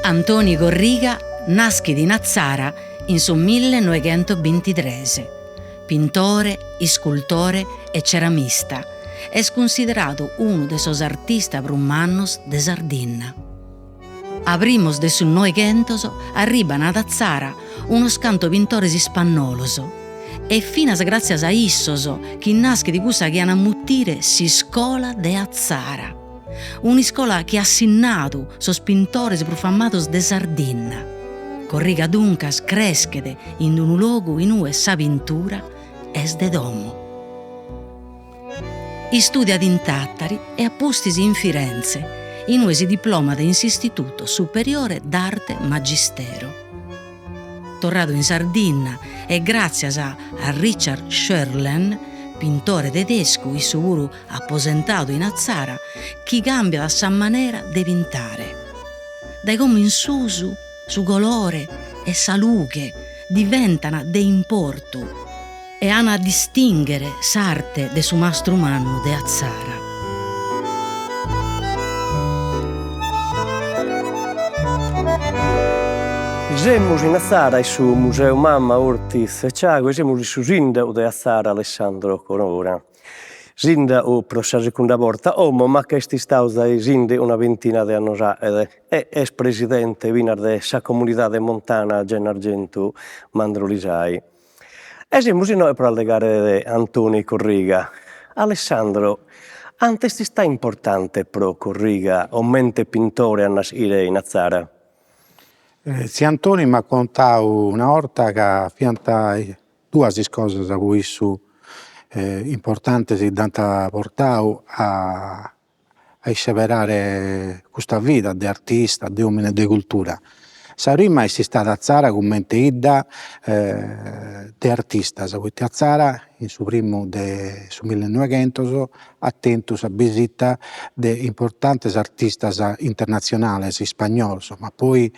Antoni Corriga nasce di Nazzara in su 1923. Pintore, scultore e ceramista, è considerato uno dei suoi artisti prummannos de Sardegna. A primos de sul Noegentoso arribano ad Azzara unos canto pintores spannoloso e finas grazie a issoso chi nasce di questa che hanno muttire si scola de Azzara. Un'iscola che ha sinnato sos pintores profamados de Sardegna. Corriga duncas creschede in un luogo in cui sa pintura es de domo. Studia in Tattari e appostisi in Firenze, in cui si diplomata in Istituto Superiore d'Arte Magistero. Tornato in Sardegna e grazie a Richard Scherlen, pintore tedesco e sicuro apposentato in Azzara, chi cambia la sua maniera di pintare. Dai come in su colore e sa luce diventano de importo e hanno a distinguere s'arte de su mastro umano de Azzara. Siamo in Azzara sul Museo Mamma Ortiz Ciago, siamo su sindaco di Azzara Alessandro Corona. Sindaco per la seconda volta, ma che è stato sindaco una ventina di anni fa ed è presidente della comunità montana Gennargentu Mandrolisai. E siamo noi per allegare Antoni Corriga. Alessandro, antes sta importante pro Corriga, o mente pintore a nascere in Azzara? Zia Antoni mi ha contato una volta che fianta due cose a cui su importanti si danno portato a separare questa vita di artista, di uomo e di cultura. La prima è stata a Azzara come idea di artista, perché a Azzara in su primo su 1900 attento a visita di importanti artisti internazionali, spagnoli, ma poi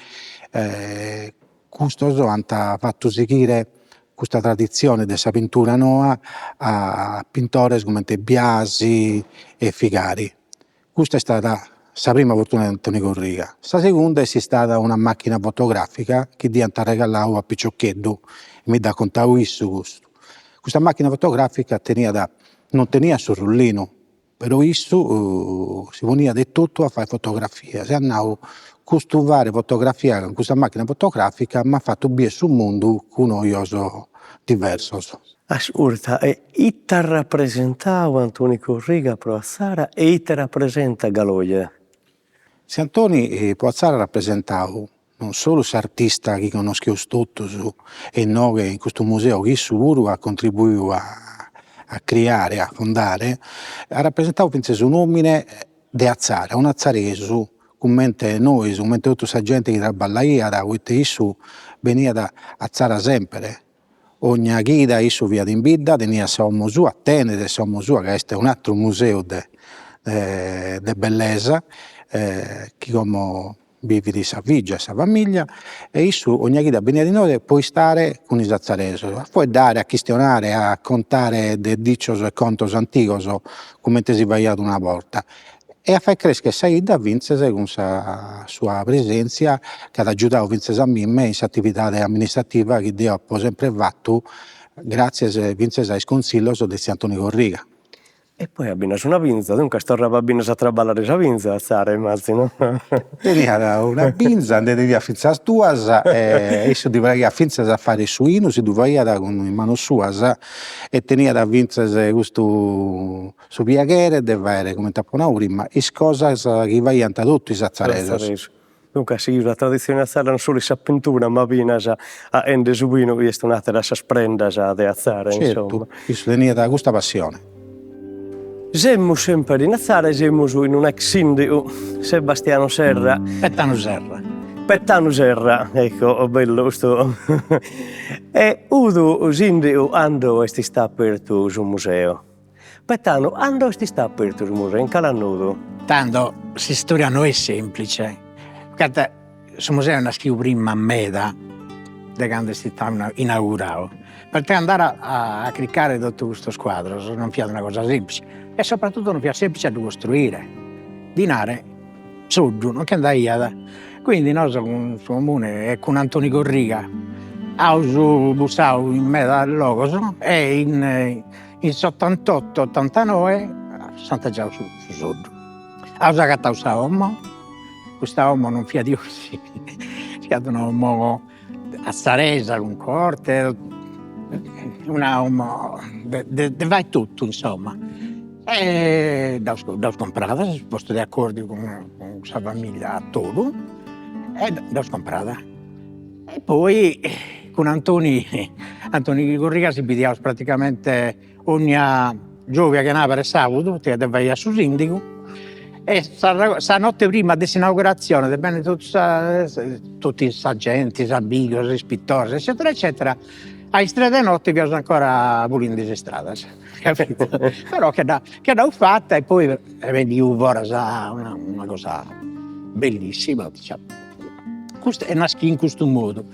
questo hanno fatto seguire questa tradizione della pittura nuova a pittori come Biasi e Figari. Questa è stata la prima fortuna di Antoni Corriga. La seconda è stata una macchina fotografica che ti ha regalato a Piccioccheddu, mi ha contato questo. Questa macchina fotografica non tenia sul rullino, però questo si poneva di tutto a fare fotografie. Si andava a costumare fotografia con questa macchina fotografica, ma ha fatto via sul mondo con noioso diverso. Ascolta, e ita rappresentava Antoni Corriga pro Azzara e ita rappresenta Galoia? Se Antoni pro Azzara rappresentava non solo l'artista che conosco tutti e noi che in questo museo che sicuro ha contribuito a creare, a fondare, ha rappresentato penso un uomo di Azzara, un azzareso, come noi, come tutta la gente che lavora da questo veniva da Azzara sempre. Ogni guida isu via in bidda tenia sa museo a tenere, sa museo che è un altro museo de bellezza che come vive di sa figlia, sa famiglia e isu ogni guida veniva di noi puoi stare con i azzaresi, puoi dare a questionare, a contare de dicios e contos antigos come si vaiato una volta e a far crescere Saida Vinces con la sua presenza che ha aiutato Vinces a me in attività amministrativa che io ho sempre fatto grazie a Vinces ai consigli di Antoni Corriga. E poi abbina una pinza, dunque stornava bene a traballare la pinza a Zara, immagino. Tenia una pinza, andava via fino a due, e si doveva finza a fare suino, si doveva con in mano sua, e tenia da vince questo su piacere, deve avere come tapponauri, ma è cosa che vai a tutti i azzaresi. Dunque, sì, la tradizione azzara non solo sa pintura, ma viene a ende subino, che è un'altra sa sprenda di Azzara, insomma. Certo, tenia da questa passione. Siamo sempre in Azzara e siamo in un ex sindaco, Sebastiano Serra. Pettano Serra, ecco, bello questo. E Udo sindaco andò e sta aperto sul museo. Pettano, andò e sta aperto sul museo, in Calannudo. Tanto, questa storia non è semplice. Perché il museo nasce prima a Meda, da quando è stato inaugurato. Per andare a cliccare tutto questo squadro non è una cosa semplice. E soprattutto non è semplice da costruire. Dinare, soggiù, non che andare Quindi noi in su comune e con Antoni Corriga ausu bussau in mezzo al logo e in 88-89 Santa Già su sud. Ausu agattau sa ommo, questa ommo non fia di così, fiat un ommo azzaresa con corte, una ommo de vai tutto insomma. E daus comprada, posto de accordo con sa famiglia a todo, e daus comprada. E poi con Antoni Corriga si bidiaus praticamente ogni giovia che andava per sabato, che vai a su sindaco, e sa notte prima dell'inaugurazione, de bene tutti i sagenti, i amigos, i pittori, eccetera, eccetera, ai strade notte vi ancora volendo le strade, capito? Però che l'ho fatta e poi venivo una cosa bellissima, diciamo. Questo è nato in questo modo.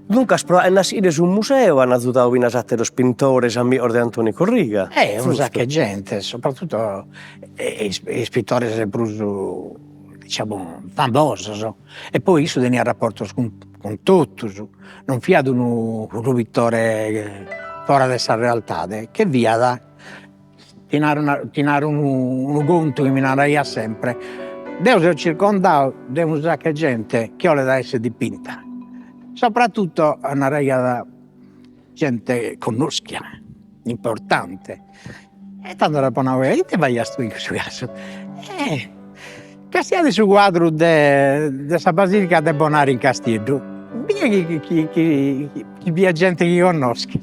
Dunque, è nascito su un museo, hanno avuto una serie di pittori, amici di Antoni Corriga. Un sacco di gente, soprattutto i pittori sempre, diciamo, famosi. E poi io tenia rapporti con tutti, non fiado un pittore fuori dalla realtà, che via da tirare un conto che mi narraia sempre. Io sono circondato di un sacco di gente che vuole essere dipinta. Soprattutto una ragazza gente conosca, importante. E tanto la ponavo, e te vai a studiare questo caso. Che stiate su quadro della Basilica de Bonari in Castiglio. Via chi via gente che conosca.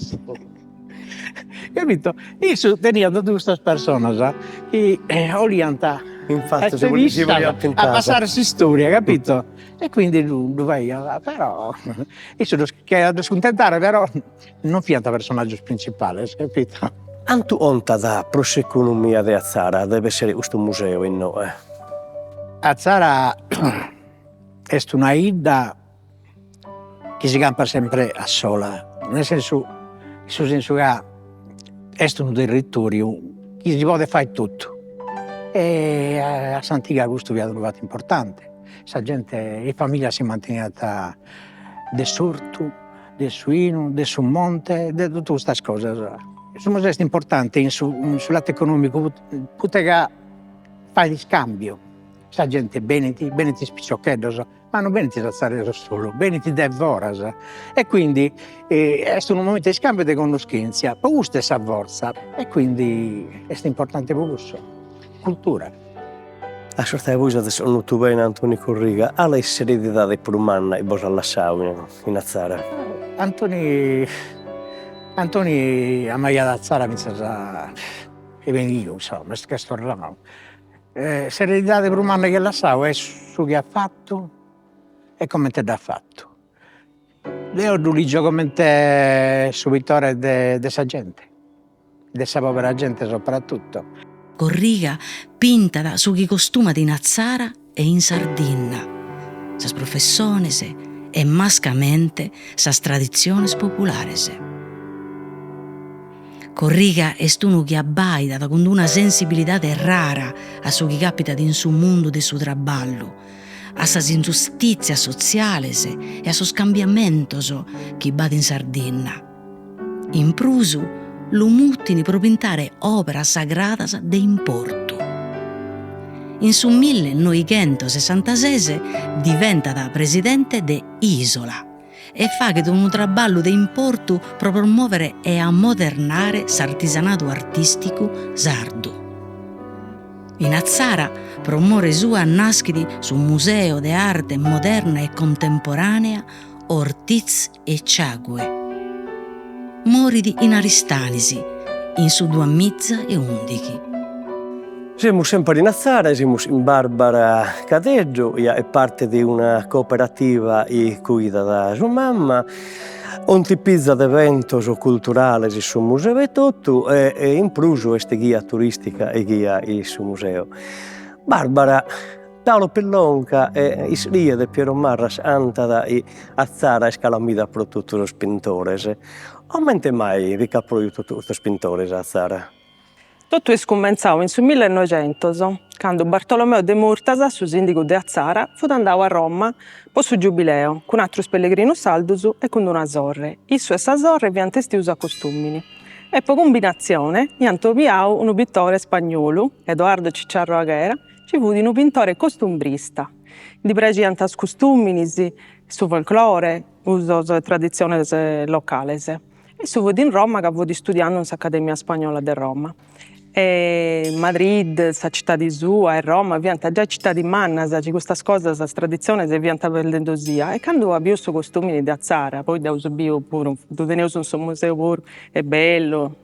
Capito? Io tenia tutte queste persone che olianta. Infatti, si voleva a passare questa storia, capito? E quindi lui vai, però io sono da scontentare, però non fiata personaggio principale, capito? Antu onta da proseconomia di Azzara deve essere questo museo in noi. Azzara è una ida che si campa sempre a sola, nel senso che è un territorio che si può fare tutto. E a Sant'Iga questo vi ha trovato importante. Sa gente, la famiglia si è mantenuta del sorto, del suino, del sul monte, di tutte queste cose. Insomma, è importante sul lato economico, poteva fare di scambio. Sa gente beneti spicciocchetti, ma non beneti da stare solo, beneti da voras. E quindi è un momento di scambio di conoscenza, poi questa è sa forza, e quindi è importante per questo. Cultura. A sorta di voi siete venuti bene Antoni Corriga, alla serenità di Prumanna e voi lasciamo in Azzara. Antoni a Maia d'Azzara pensa che venivo, insomma, che sto parlando. Serenità di Prumanna che lasciavo è su che ha fatto e come te l'ha fatto. Io lo dico come te subitore di sa gente, di sa povera gente soprattutto. Corriga pinta su chi costuma di Azzara e in Sardegna, sas professiones e mascamente sas tradiziones populares. Corriga è uno che abbaida con una sensibilità rara a su chi capita in su mondo di su traballo, a sas ingiustizias sociales e a sos cambiamentos che va in Sardegna. In prusu, lo muttini pro pintare opera sagradas de importo. In su 1966 diventa da presidente de Isola e fa che un traballo de importo pro promuovere e ammodernare s'artisanato artistico sardo. In Azzara promuove sua nasciti su Museo de Arte Moderna e Contemporanea Ortiz e Ciague. Moridi in Aristanisi, in su 2011. Siamo sempre in Azzara, siamo in Barbara Cadeggio, è parte di una cooperativa che guida da sua mamma, un tipizzo di eventi culturali sul museo e tutto, e in più questa guida turistica e guida sul museo. Barbara, Paolo Pellonca e Isria de Piero Marras anta e Azzara e scalamida per tutti i pittori. Aumente mai vi capro tutti questi pittori a Azzara? Tutto è scominciato in su 1900, quando Bartolomeo de Murtasa, su sindaco de Azzara, fu andato a Roma per su giubileo, con altri pellegrini saldusu e con una sorre. Isso e sa sorre vi antestiuso a costumini. E per combinazione, gli hanno trovato un pittore spagnolo, Edoardo Cicciarro Aguera, ci fu un pittore costumbrista. Di pregiante a costumini, su folklore, usos e tradizioni locali. E su fu in Roma che fu studiando in Accademia Spagnola di Roma. E Madrid, sa città di sua, e Roma, vianta già città di manna, sa queste cose, queste tradizioni, si vianta perdendo sia. E quando abbiamo questi costumi di Azzara, poi da usubio pure, teniamo un suo museo pure, è bello,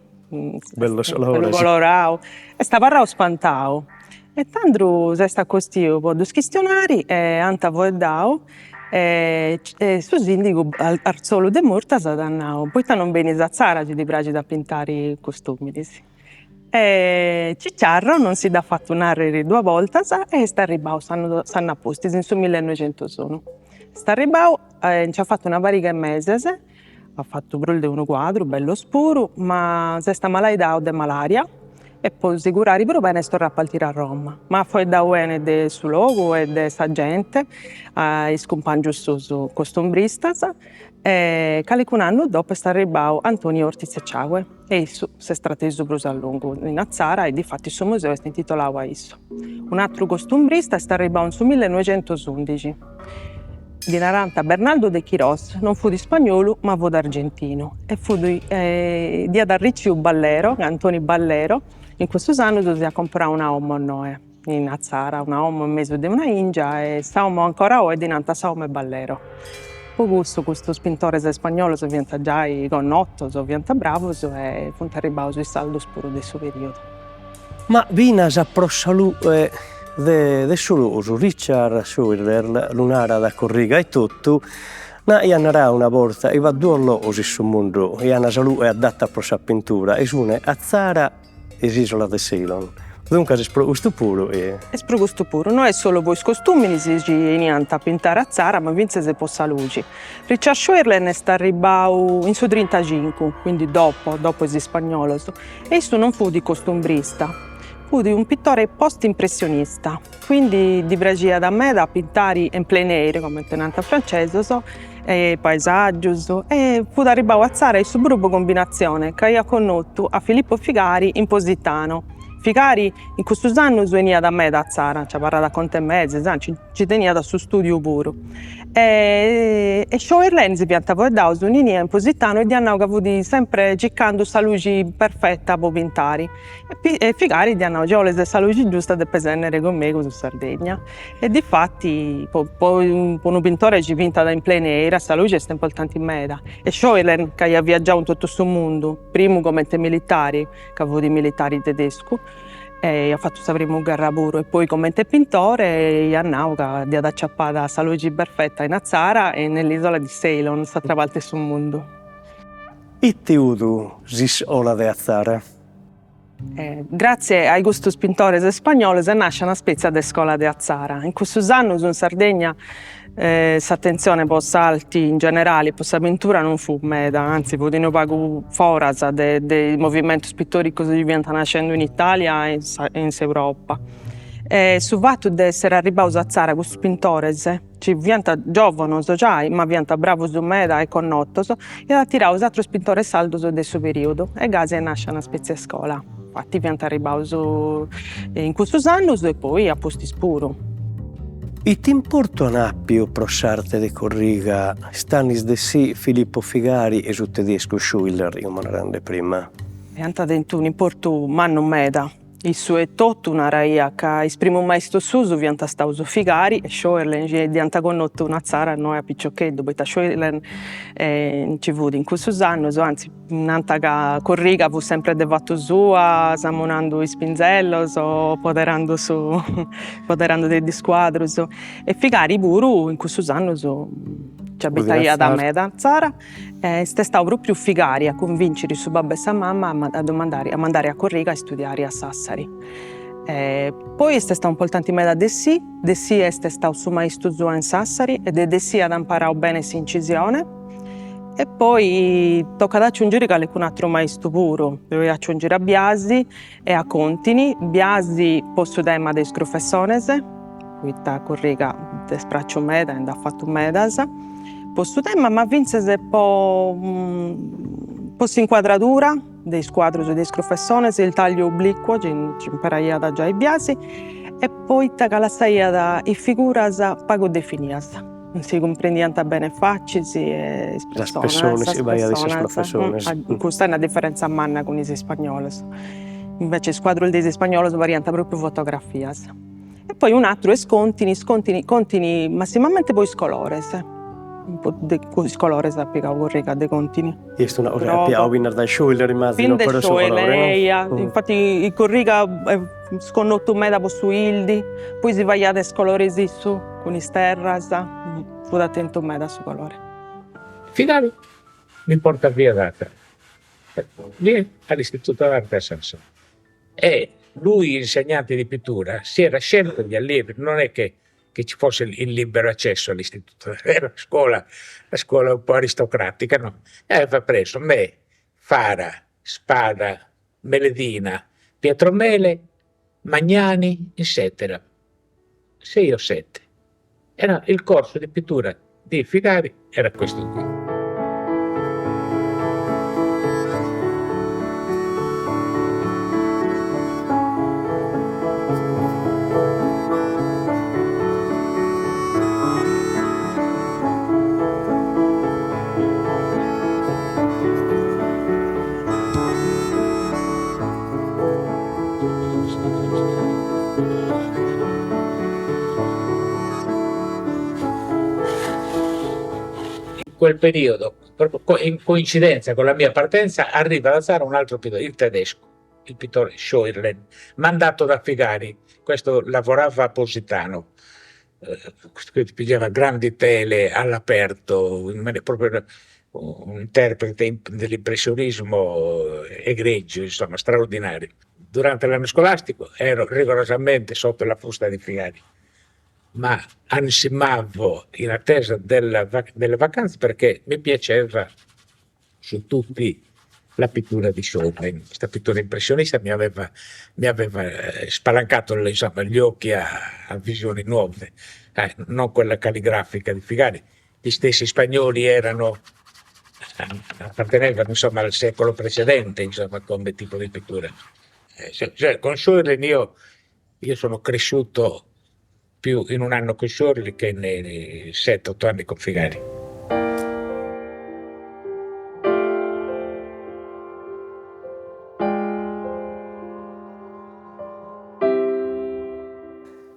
Bello solo ora, sì. colorato, e sta parrao spantao. E tanto si sta costio per due questionari, e anta voedao, e su sindico Arzolo de Murtasa dannao, poi non bene Azzara, ci di bragi da pintare i costumi, sì. E Cicciarro non si dà fatto narrare due volte e sta arrivato, sanno apposti, in su 1901. Sta arrivato, ci ha fatto una variga e mese, ha fatto brulde uno quadro, bello scuro, ma si sta malaidao de malaria e poi sicurare però bene sto rappaltire a Roma. Ma poi da uene de su logo e de sa gente, i scompangi su costumbristas, e qualche anno dopo sta arrivato Antonio Ortiz Echagüe e isso si è strateso bruso a lungo in Azzara e difatti il suo museo è intitolato a isso. Un altro costumbrista sta arrivato nel 1911. Di Naranta Bernardo de Quirós non fu di spagnolo ma fu d'argentino e fu di Adarriccio Ballero, Antoni Ballero. In questo anno si ha comprato una omo noi in Azzara, una omo in mezzo di una India e stiamo ancora oggi dinanzi a Omo e Ballero. Per questo spintore spagnolo si vienta già con notto, si vienta bravo e fu arrivato sui saldi pure del suo periodo. Ma vinas a prossalu de soloso, Richard Scheurer, lunara da corriga e tutto, ma narà una volta, e va due losi sul mondo, e una salute adatta a prossa pittura, e sono Azzara e l'isola di Ceylon. Dunque è questo puro. È questo puro, non è solo voi costumi si niente a pintare a Azzara, ma vince se possa luci. Richard Scheurer è arrivato in su 35, quindi dopo gli spagnoli, e esso non fu di costumbrista, fu di un pittore post-impressionista, quindi di bragia da me da pintare in plein air, come tenante francese, e paesaggi, e fu arrivato a Azzara in su gruppo combinazione che ha conosciuto a Filippo Figari in Positano. Figari in questo anno veniva da me da Azzara, ci parla da conte e mezzo, ci tenia da suo studio pure. E Scheurer si piantava da un'inea in Positano e di hanno avuto sempre cercando la luce perfetta per pintare. E Figari di hanno già la luce giusta per pesennere con me con Sardegna. E difatti poi un pittore ci pinta da in plein air, la luce è importante in me. E Scheurer che ha viaggiato in tutto il mondo, prima come militari, che avevo di militari tedeschi, e ha fatto la prima guerra pure e poi come pittore e ha di acciappata la luce perfetta in Azzara e nell'isola di Ceylon, sta tra volte sul mondo. E ti udo ola de Azzara? Grazie ai gusti pittori spagnoli nasce una specie di scuola di Azzara. In questi anni in Sardegna l'attenzione per salti in generale, per la pittura non fu meda, anzi fu pago foras dei movimenti pittorici che diventano nascendo in Italia e in Europa. Su fatto di essere arrivato a Azzara questi pittori, ci vienta giovani, ma vienta bravo su meda e connotos, e ha tirato altri pittori saldos del suo periodo e Gaza nasce una specie di scuola. Infatti vienta arrivato in questi anni e poi a posti spuro. E ti importo un appio pro sarte de corriga Stanis de sì, Filippo Figari e su tedesco Schuyler, io me ne rende prima. E anta dentro un importo manno meda. Il suo è tutto una raia che esprime un maestro suso vianta stauso Figari e Scheurer di antagonotto una zara noi a piccioccheddo, poi Scheurer ci vuole in questo anno, anzi un'anta corriga fu sempre devato sua, samonando i spinzellos o poderando dei squadros e Figari pure in questo anno ci abitaia da me da Azzara e stava proprio Figari a convincere suo babbo e sua mamma a mandare a corriga e studiare a Sassari. Poi è stato un po' tanti me da Dessì è stato suo maestro in Sassari ed è Dessì ad imparare bene l'incisione E poi tocca ad aggiungere che un altro maestro puro, devo aggiungere a Biasi e a Contini. Biasi posso dare ma des professones, qui sta corriga des spraccio meda e ha fatto medas. Posso dare ma vinces posso inquadratura dei squadri dei professones, il taglio obliquo, ci imparaia da già i Biasi, e poi tacca la saia i figuras pago definias. Non si comprendiam bene facili e Las personas, vai a essere professones. Questa è una differenza manna con i spagnoli. Invece squadro dei spagnoli varianta proprio fotografias. E poi un altro è Contini massimamente poi scolores. Un po' di scolores applicavo corrica dei Contini. Jest una ora più vinner da Schuller rimasti Fin no de per Schoeleia, infatti i corriga sconnotto me da posto Ildi, poi si vai a descoloresi su con i sterras, fu da attento me da su colore. Figari mi porta via d'arte. Vieni all'Istituto d'Arte a Sansone. E lui, insegnante di pittura, si era scelto gli allievi, non è che ci fosse il libero accesso all'istituto, era la scuola un po' aristocratica, no? E aveva preso me, Fara, Spada, Meledina, Pietromele, Magnani, eccetera. 6 o 7. Era il corso di pittura di Figari, era questo qui. Quel periodo, proprio in coincidenza con la mia partenza, arriva da Zara un altro pittore, il tedesco, il pittore Scheuerlen, mandato da Figari. Questo lavorava a Positano, pigliava grandi tele all'aperto, proprio un interprete dell'impressionismo egregio, insomma, straordinario. Durante l'anno scolastico ero rigorosamente sotto la frusta di Figari, ma ansimavo in attesa delle vacanze perché mi piaceva su tutti la pittura di Chopin. Questa pittura impressionista mi aveva spalancato insomma, gli occhi a visioni nuove, non quella calligrafica di Figari. Gli stessi spagnoli appartenevano insomma, al secolo precedente insomma, come tipo di pittura. Con Scheuerlen io sono cresciuto più in un anno con Scheuerlen che nei 7-8 anni con Figari.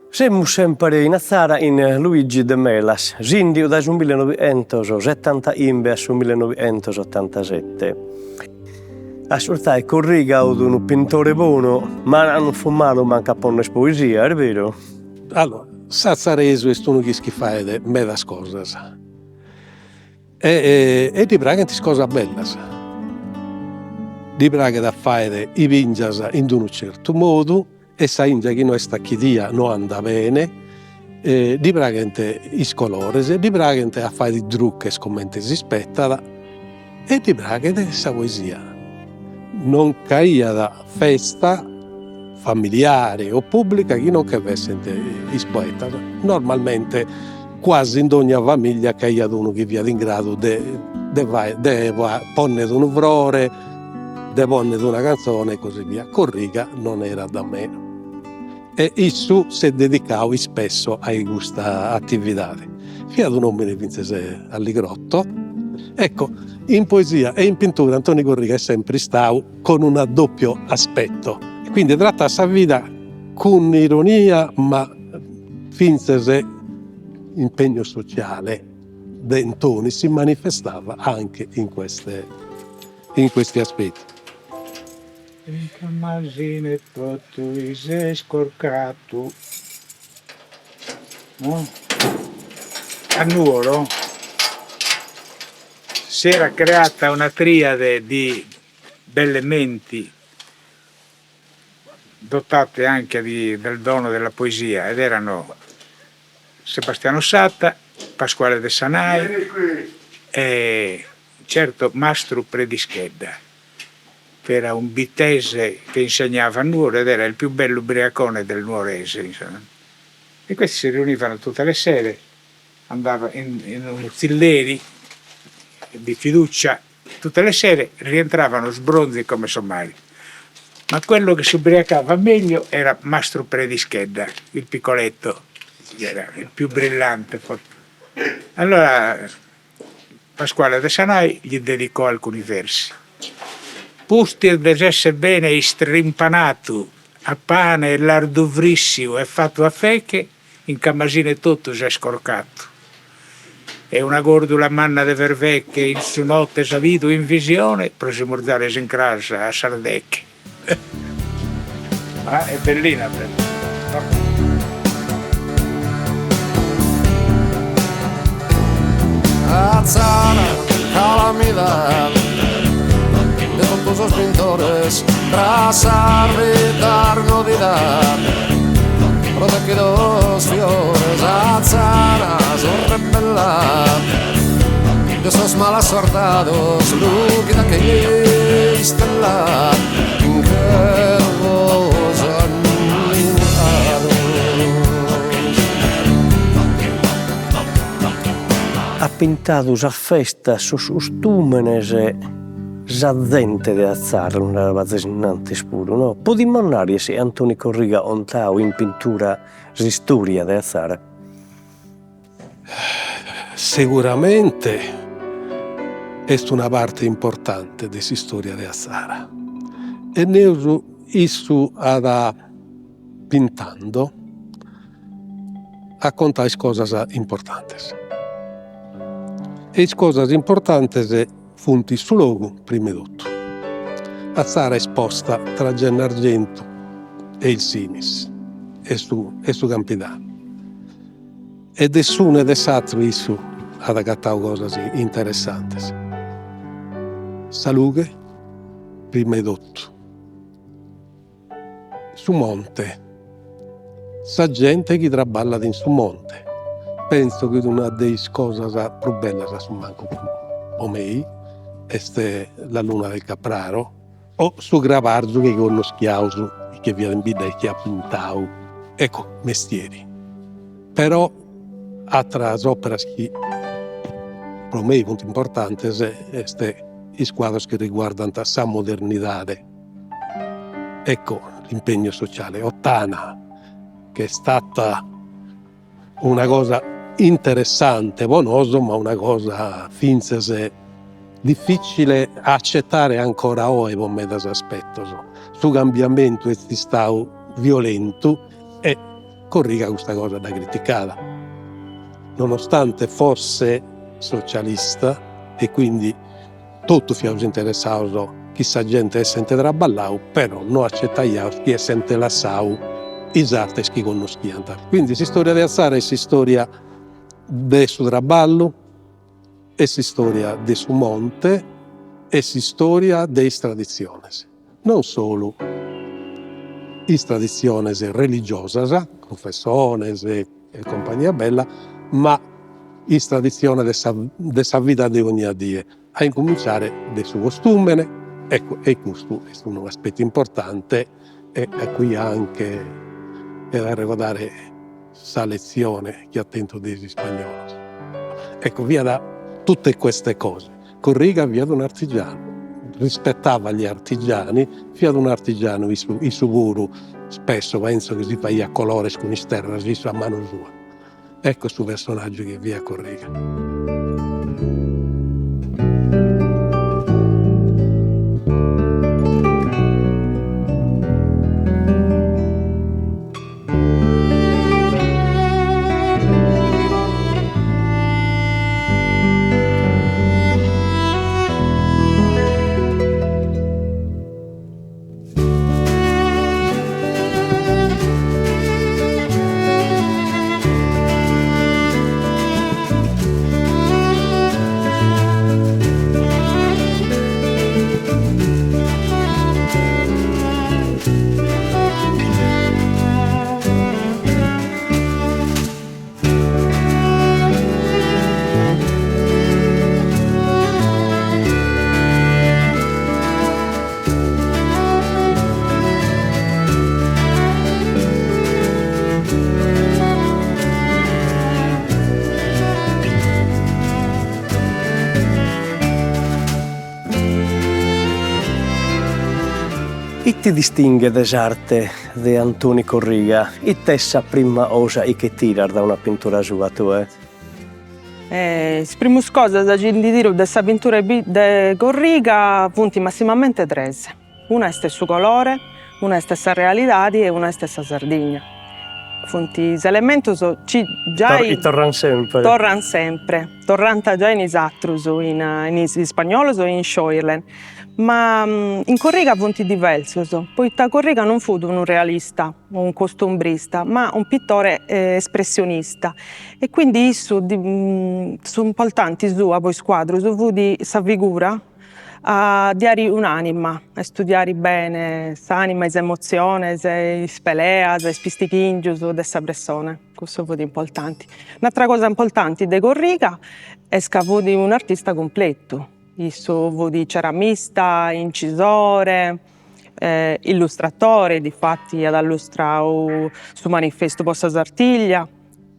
Siamo sempre in Azzara in Luigi de Melas, gindio dal 1970 al 1987. Ascoltai, corriga di un pittore buono, ma non fumato manca con poesia, è vero? Allora, Sazzareso è uno che fa medas cosas. E di praga ti cose belle. Di praga da fare i vingias in un certo modo, e sa ingia che non sta chi dia non anda bene, di praga i colores, di praga a fare di trucche come si spetta, e di praga sa poesia. Non caia da festa familiare o pubblica che non avesse i poeti. Normalmente quasi in ogni famiglia caia uno che via in grado di ponere un frore, di ponere una canzone e così via. Corriga non era da me. E Issu si dedicava spesso a questa attività. Fino ad un uomo che vinse all'Igrotto. Ecco, in poesia e in pittura Antonio Corriga è sempre stato con un doppio aspetto. Quindi tratta la vita con ironia, ma finse impegno sociale d'Antoni si manifestava anche in questi aspetti. Il masine tutto è scorcato. A Nuoro si era creata una triade di belle menti dotate anche del dono della poesia ed erano Sebastiano Satta, Pasquale De Sanai e certo Mastro Predischedda, che era un bittese che insegnava a Nuoro ed era il più bello ubriacone del nuorese, insomma. E questi si riunivano tutte le sere, andava in un Zilleri di fiducia tutte le sere, rientravano sbronzi come somari. Ma quello che si ubriacava meglio era Mastro Predischedda, il piccoletto, era il più brillante. Allora Pasquale de Sanai gli dedicò alcuni versi. Pusti desesse bene e strimpanato, a pane e lardovrissimo e fatto a feche, in camasine tutto si è scorcato. E una gordula manna de vervecche in su notte savido in visione, prosimordare in crasa a Sardecche. Ah, è bellina per Azzara, calamidad de tontos pintores, trazar tarnodidad, protegidos fiores, Azzara, son rebelad de esos mal asortados, lúguida que estela, que vos Ha pintato a festa sos costúmenes e sa gente de Azzara, non era vazenante spuro, no? Podimmo andare se Antoni Corriga ontau in pintura la storia de Azzara? Sicuramente è una parte importante della storia di Azzara. E noi isso ada pintando a contare cose importanti. E le cose importanti funti su luogo, prima di tutto. Azzara è esposta tra Gennargentu e il Sinis, e su Campidano. E nessuno ed esatto isso ad agattare cose interessanti. Salughe, prima di tutto. Su monte. Sa gente che traballa in su monte. Penso che una delle cose più belle su manco o me è la luna del Capraro o su Gravarzo che conosciamo che viene in che ha pintato. Ecco, mestieri. Però altre opere che per me molto importanti sono i quadri che riguardano la modernità. Ecco l'impegno sociale. Ottana, che è stata una cosa interessante, bonoso, ma una cosa finse difficile accettare ancora oggi con me da aspetto. Su cambiamento è stato violento e Corriga questa cosa da criticare. Nonostante fosse socialista e quindi tutto fosse interessato chissà gente è sente traballao, però non accettaiamo chi è sente lassau i arti che conosciamo. Quindi la storia di Azzara è la storia del suo traballo, è la storia del suo monte, è la storia delle tradizioni. Non solo le tradizioni religiose, confessioni e compagnia bella, ma le tradizioni della vita di ogni giorno, a incominciare dal suo costume. Ecco, e questo è un aspetto importante e a cui anche da ricordare questa lezione che ha tenuto degli spagnoli. Ecco, via da tutte queste cose. Corriga via da un artigiano, rispettava gli artigiani, via da un artigiano, il suo spesso penso che si fa a colore con i sterra, a mano sua. Ecco questo personaggio che via Corriga. E ti distingue desarte di Antoni Corriga? E te sa prima cosa e che tira da una pittura sua tua? Le prime cose da dire di questa pittura di Corriga punti massimamente tre. Una è stesso colore, una è stessa realtà e una è stessa Sardegna. Punti elementi già tornano sempre. Tornano sempre. Tornano già in isatrus, in spagnolo o in Scheuerlen. Ma in Corriga punti diversi. Poiché Corriga non fu un realista o un costumbrista, ma un pittore espressionista. E quindi sono importanti a voi squadri, fu di sa figura a dare un'anima, a studiare bene l'anima, le emozioni, le speleas, le pistichingius di questa persona. Questo fu di importante. Un'altra cosa importante di Corriga è che fu di un artista completo. Isso fu di ceramista, incisore, illustratore, difatti ad illustrato su manifesto Posta Sartiglia,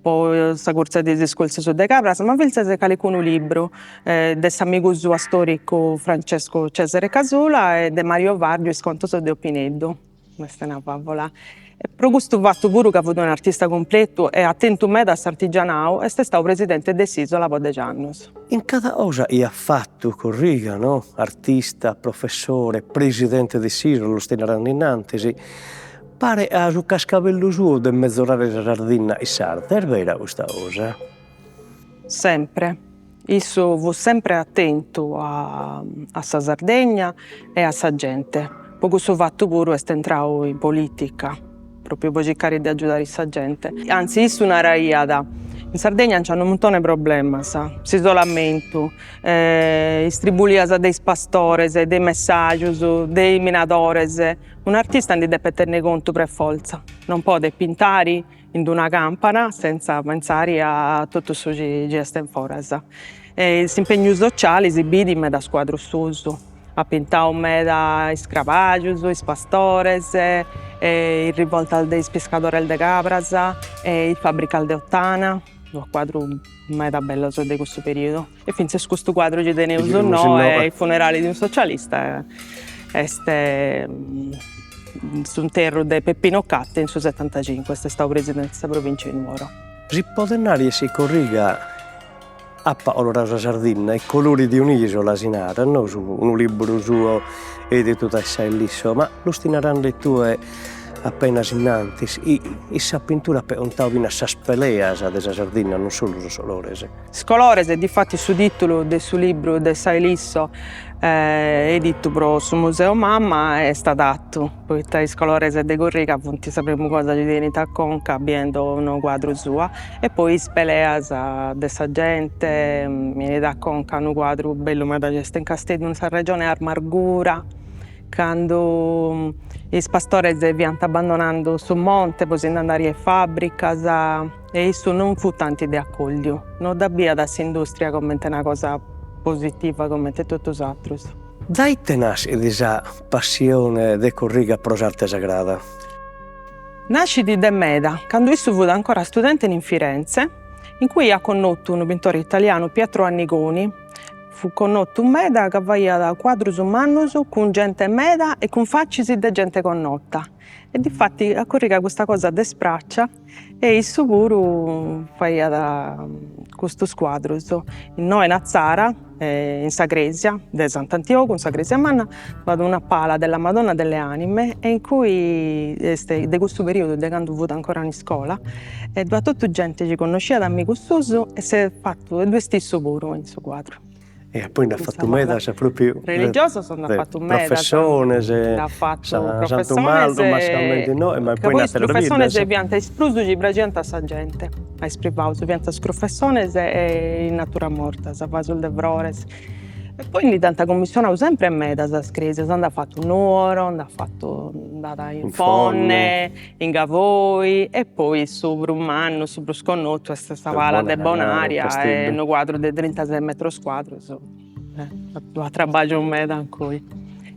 poi sa corsa di discorsi su De Cabras, ma vilse che con un libro dell'amico suo storico Francesco Cesare Casula e di Mario Vardio, Scontoso di Opineddo. Questa è una favola. Pro questo fatto pure che ha avuto un artista completo e attento me da Sartigianao e è stato presidente dell'Isola per 10 anni. In cada cosa ha fatto Corriga, no? Artista, professore, presidente di Siro, lo stenaranno innanzi. Pare a su cascavello suo di mezz'orare la Sardegna e Sarda, è vera questa cosa? Sempre. Io fu sempre attento a sa Sardegna e a sa gente. Poi questo fatto pure è entrato in politica, proprio per cercare di aiutare sa gente. Anzi, io sono una raiata. In Sardegna c'hanno un montone di problemi, l'isolamento, istribuliasa dei pastores, dei messaggi, dei minadores. Un artista non deve tenere conto per forza. Non può pintare in una campana senza pensare a tutto ciò che sta in fuori. Gli impegni sociali si vedono da squadro suo. Ha pintato me da Scravagius, i pastores, il rivoltal dei pescatori de Cabras, il fabbrical de Ottana. Un quadro meda bello di questo periodo. E finché questo quadro ci tenevo o no, è il funerale di un socialista. Este sul terro di Peppino Catte in su 75, questo è stato presidente della provincia di Nuoro. Si può denari si Corriga a Paolo Sardegna i colori di un'isola sinara, no? Su un libro suo editato assai lisso, ma lo stinaranno le tue appena innanti, e sa pittura per un tavino sa speleas della Sardegna, non solo su colores. Scolores è difatti su titolo del suo libro del Sai Lisso edito pro su Museo Mamma è stato dato, poiché i Scolores de Corriga appunto sapremo cosa ci viene a Conca abbiendo un quadro suo e poi speleas della gente viene da Conca un quadro bello ma da gesta in Castello in sa regione Armargura quando i pastori viano abbandonando sul monte, poi andare a fabbrica e isso non fu tanto di accoglio. Non dabia da industria come una cosa positiva come tutti gli altri. Dai nasce questa passione di Corriga pro arte sagrada? Nasce di Meda, quando io fu ancora studente in Firenze, in cui ha conosciuto un pittore italiano, Pietro Annigoni. Fu conosciuto un meda che aveva da quadros umanos con gente meda e con facci di gente connota. E difatti a Corriga questa cosa despraccia e il sicuro faceva da questo quadros. Noi in Zara, in Sagresia, di Sant'Antioco, in Sagresia Manna, vado una pala della Madonna delle Anime e in cui, in questo periodo, quando fu ancora in scuola, e tutta gente ci conosceva da amico suo e si è fatto due stesso puro in suo quadro. E poi ha fatto meda, proprio religioso, sono fatto meda. Professione, ha fatto Santo Maldo, ma sicuramente no, ma poi una professione se pianta espluso di bragenta sa gente. Hai sprivato, pianta scruffessione e in natura morta, sa fa sul devrores. E poi in tanta commissione sempre meda sa scrive, hanno fatto un oro, hanno fatto andata in Fonne, in Gavoi e poi su Brumano, su Brusconnotto, questa vala de Bonaria e un quadro di 36 metri quadri, a trabaggio un meda ancora.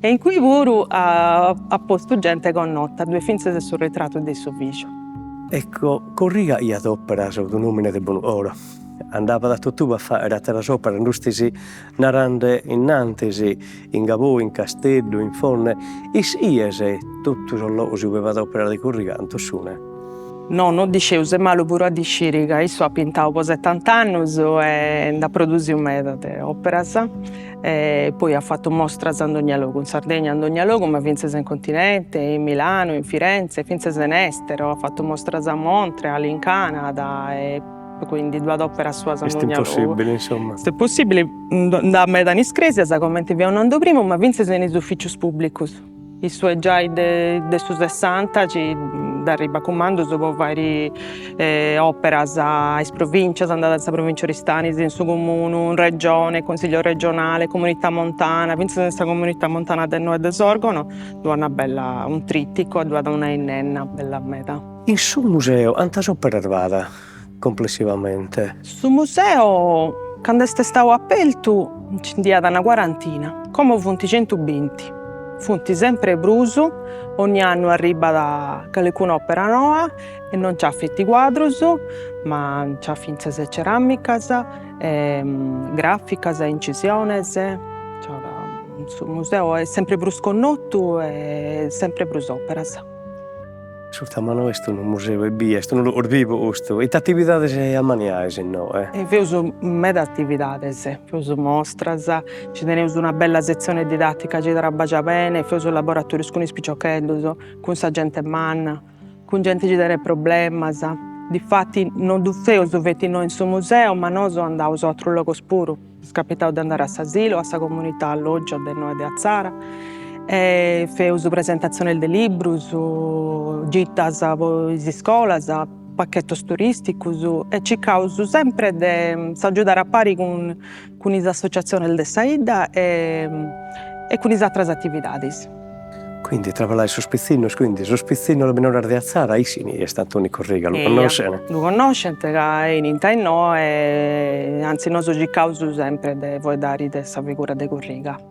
E in cui pure ha posto gente connota, due finze sul ritratto del suo viso. Ecco, Corriga ha opera sotto nomine di Bonoro. andava da tutto a fare la sopra, industisi narande innantesi, in Gabù, in Castello, in Fonne, is iese, tutto solo si aveva d'opera di Curriganto, sune. No, non dicevo, se malo pure di Scirica, io ho pintato per 70 anni e da produrre un metodo di operas. E poi ho fatto mostre a ogni luogo, in Sardegna ad ogni luogo, ma finse in continente, in Milano, in Firenze, finse in estero. Ho fatto mostre a Montreal, in Canada, e quindi due opere sue ad ogni luogo. È impossibile, insomma. È possibile, da me da Niscresi, come vi un anno prima, ma finse in uffici pubblici. I suoi già del 60 da arriba comando dopo vari operas a province, andate a provincia Oristani, in suo comune, in regione, consiglio regionale, comunità montana, vinse questa comunità montana del Noi del Sorgono, una bella, un trittico, una innenna, bella meta. In suo museo, quantas opere arrivata complessivamente? Sul museo, quando è stato aperto, ci dia da una quarantina, come funti 120. Funti sempre brusu, ogni anno arriva da qualcuna opera nuova e non c'ha fitti quadros, ma c'ha finze ceramicas, graficas, incisione. Il museo è sempre brus connotto e sempre brus operas. Surtamano questo in un museo e via, non lo vivo questo. E attività a maniare, no? E abbiamo meda attività, abbiamo mostras, ci teniamo una bella sezione didattica, ci lavora bene, abbiamo laboratori con i spicciocchetti, con sa gente manna, con gente che ha problemi. Difatti non dobbiamo vedere noi in suo museo, ma noi andiamo a altri luoghi pure. È capitato di andare a Sasilo, a questa comunità alloggio di noi di Azzara. E feuso presentazione del libro, gittas in scuola, pacchettos turisticos e ci causo sempre di aiutare a pari con le associazioni del Saida e con le altre attività. Quindi lavorare su Spizzinos, quindi su Spizzino la minore di Azzara, sì, è stato un Corriga, lo conosce? Lo conosce, che è in Intaino e anzi noi ci causo sempre di voi dare questa figura di Corriga.